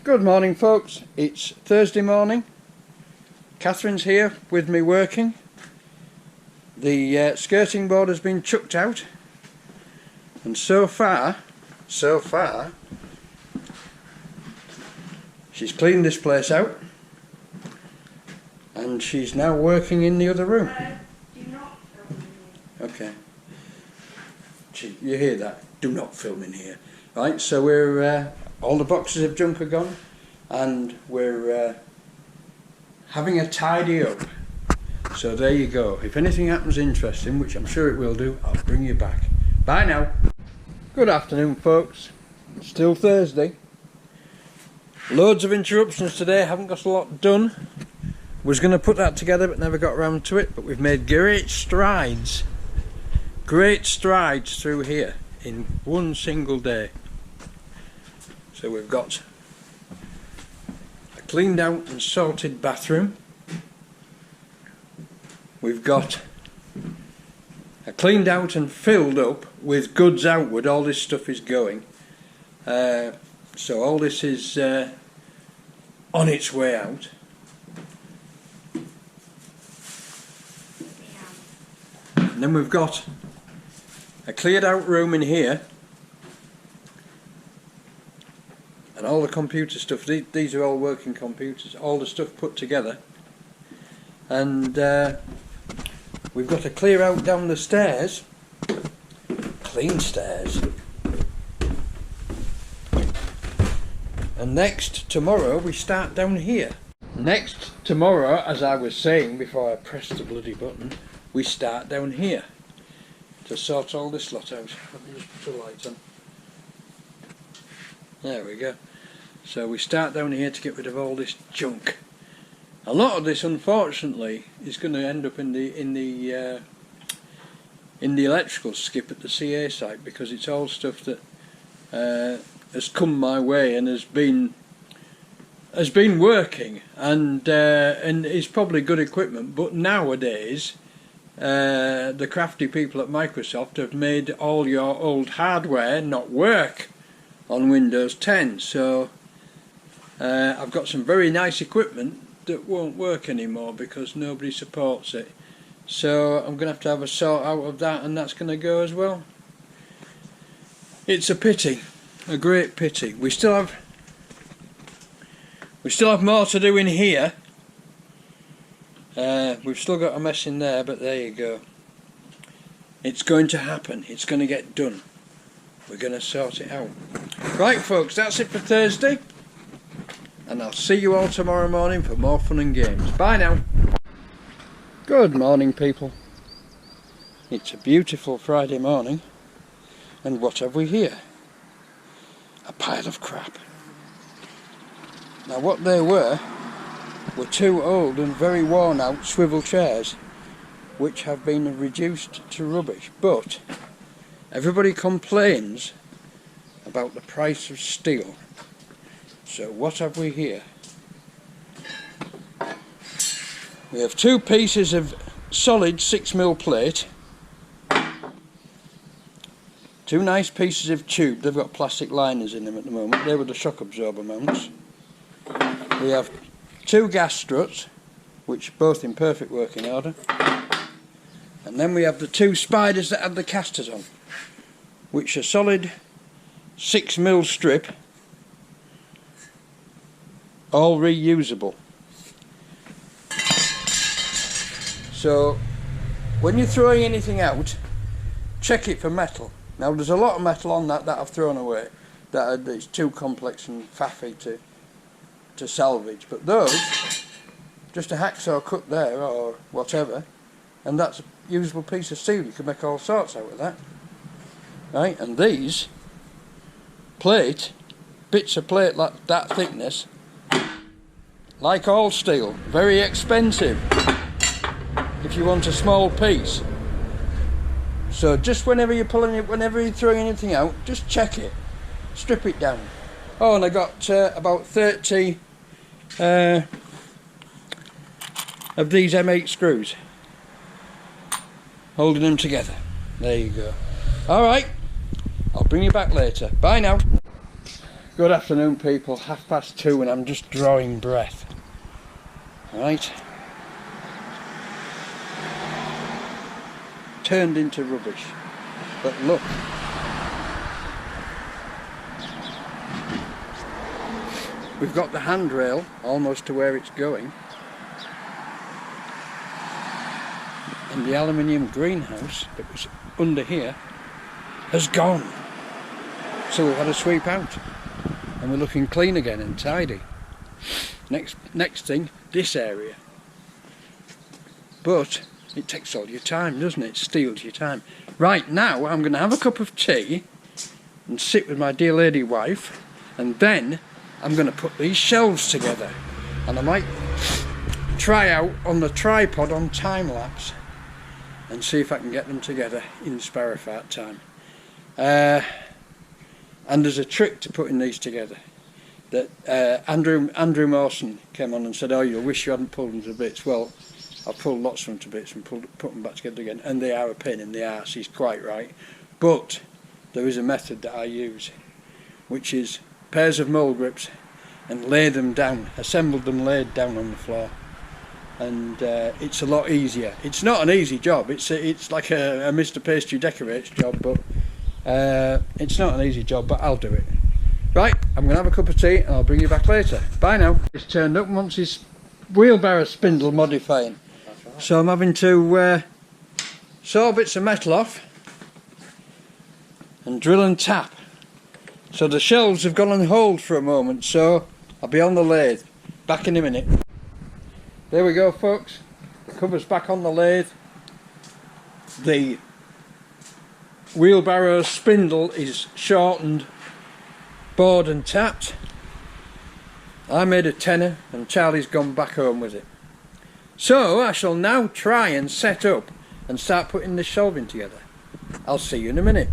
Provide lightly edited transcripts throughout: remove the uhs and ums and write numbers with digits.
Good morning folks, it's Thursday morning. Catherine's here with me working. The skirting board has been chucked out and so far she's cleaned this place out and she's now working in the other room. Okay, you hear that? Do not film in here. Right, so we're all the boxes of junk are gone and we're having a tidy up. So there you go. If anything happens interesting, which I'm sure it will do, I'll bring you back. Bye now. Good afternoon folks. Still Thursday. Loads of interruptions today, haven't got a lot done. Was going to put that together but never got around to it, but we've made great strides through here in one single day. So we've got a cleaned out and sorted bathroom. We've got a cleaned out and filled up with goods outward. All this stuff is going. So all this is on its way out. And then we've got a cleared out room in here. And all the computer stuff, these are all working computers, all the stuff put together. And we've got to clear out down the stairs, clean stairs. And next, tomorrow, we start down here. Next, tomorrow, as I was saying before I pressed the bloody button, we start down here to sort all this lot out. Let me just put the light on. There we go. So we start down here to get rid of all this junk. A lot of this, unfortunately, is going to end up in the electrical skip at the CA site, because it's all stuff that has come my way and has been working and is probably good equipment. But nowadays, the crafty people at Microsoft have made all your old hardware not work on Windows 10. So I've got some very nice equipment that won't work anymore because nobody supports it. So I'm going to have a sort out of that, and that's going to go as well. It's a pity, a great pity. We still have more to do in here. We've still got a mess in there, but there you go. It's going to happen. It's going to get done. We're going to sort it out. Right folks, that's it for Thursday. And I'll see you all tomorrow morning for more fun and games. Bye now. Good morning people. It's a beautiful Friday morning. And what have we here? A pile of crap. Now what they were two old and very worn out swivel chairs, which have been reduced to rubbish. But everybody complains about the price of steel. So what have we here? We have two pieces of solid 6mm plate, two nice pieces of tube. They've got plastic liners in them at the moment. They were the shock absorber mounts. We have two gas struts, which are both in perfect working order. And then we have the two spiders that have the casters on, which are solid 6mm strip, all reusable. So when you're throwing anything out, check it for metal. Now there's a lot of metal on that I've thrown away, that it's too complex and faffy to salvage, but those, just a hacksaw cut there or whatever, and that's a usable piece of steel. You can make all sorts out of that. Right, and these bits of plate like that thickness, like all steel, very expensive if you want a small piece. So just whenever you're pulling it, whenever you're throwing anything out, just check it, strip it down. Oh, and I got about 30 of these M8 screws holding them together. There you go. Alright, I'll bring you back later. Bye now. Good afternoon people, 2:30 and I'm just drawing breath. Right? Turned into rubbish. But look. We've got the handrail almost to where it's going. And the aluminium greenhouse that was under here has gone. So we've had a sweep out. And we're looking clean again and tidy. Next thing, this area. But it takes all your time, doesn't it? It steals your time. Right, now I'm going to have a cup of tea and sit with my dear lady wife, and then I'm going to put these shelves together. And I might try out on the tripod on time lapse and see if I can get them together in Sparrowfart time. And there's a trick to putting these together that Andrew Mawson came on and said, oh, you'll wish you hadn't pulled them to bits. Well, I've pulled lots of them to bits and put them back together again, and they are a pain in the arse, he's quite right. But there is a method that I use, which is pairs of mole grips and lay them down, assembled them laid down on the floor. And it's a lot easier. It's not an easy job, it's like a Mr. Pastry Decorates job, but it's not an easy job, but I'll do it. Right, I'm going to have a cup of tea and I'll bring you back later. Bye now. He's turned up and wants his wheelbarrow spindle modifying. Right. So I'm having to saw bits of metal off and drill and tap. So the shelves have gone on hold for a moment, so I'll be on the lathe. Back in a minute. There we go folks, the cover's back on the lathe. The wheelbarrow spindle is shortened, bored and tapped. I made a tenner and Charlie's gone back home with it. So I shall now try and set up and start putting the shelving together. I'll see you in a minute.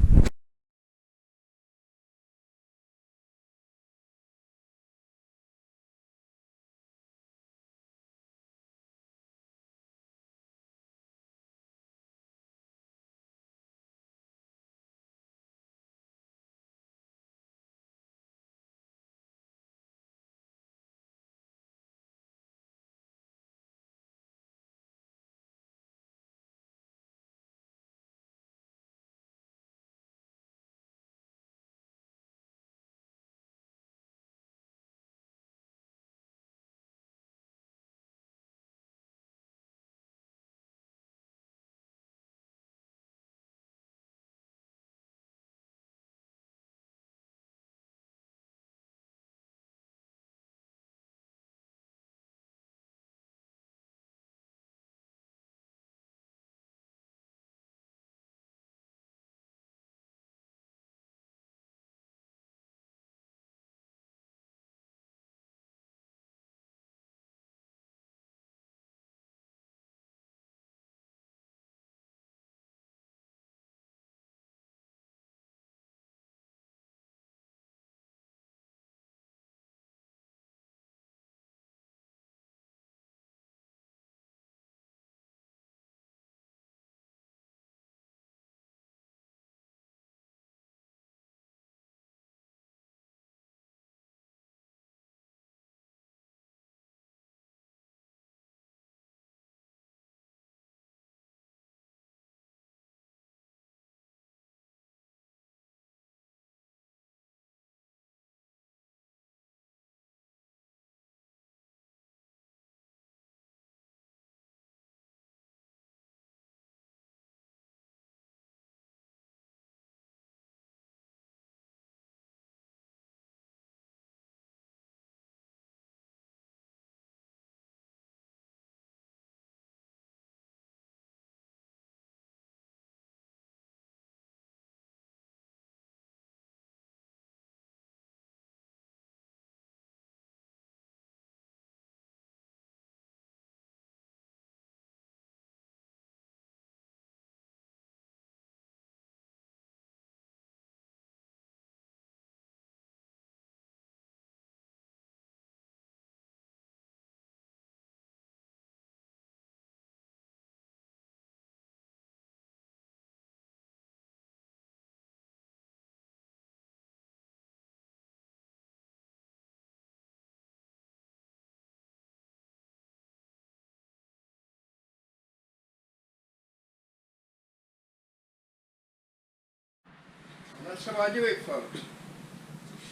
that's how I do it, folks.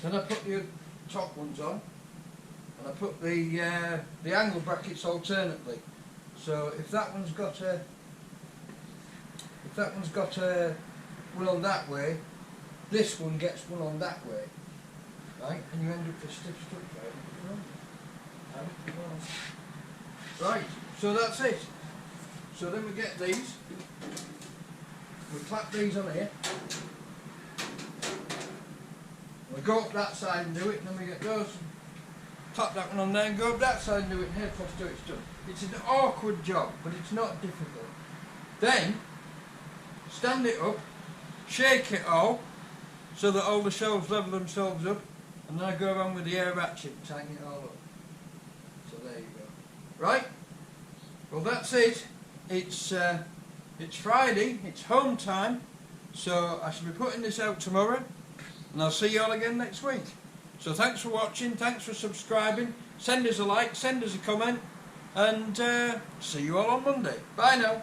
Then I put the top ones on, and I put the angle brackets alternately. So if that one's got a one on that way, this one gets one on that way, right? And you end up with a stiff structure. Right, so that's it. So then we get these, we clap these on here, we go up that side and do it, and then we get those, clap that one on there and go up that side and do it, and here plus do it's done. It's an awkward job, but it's not difficult. Then, stand it up, shake it all, so that all the shelves level themselves up, and then I go around with the air ratchet and tighten it all up. So there you go. Right? Well, that's it. It's Friday, it's home time, so I shall be putting this out tomorrow, and I'll see you all again next week. So thanks for watching, thanks for subscribing, send us a like, send us a comment, and see you all on Monday. Bye now.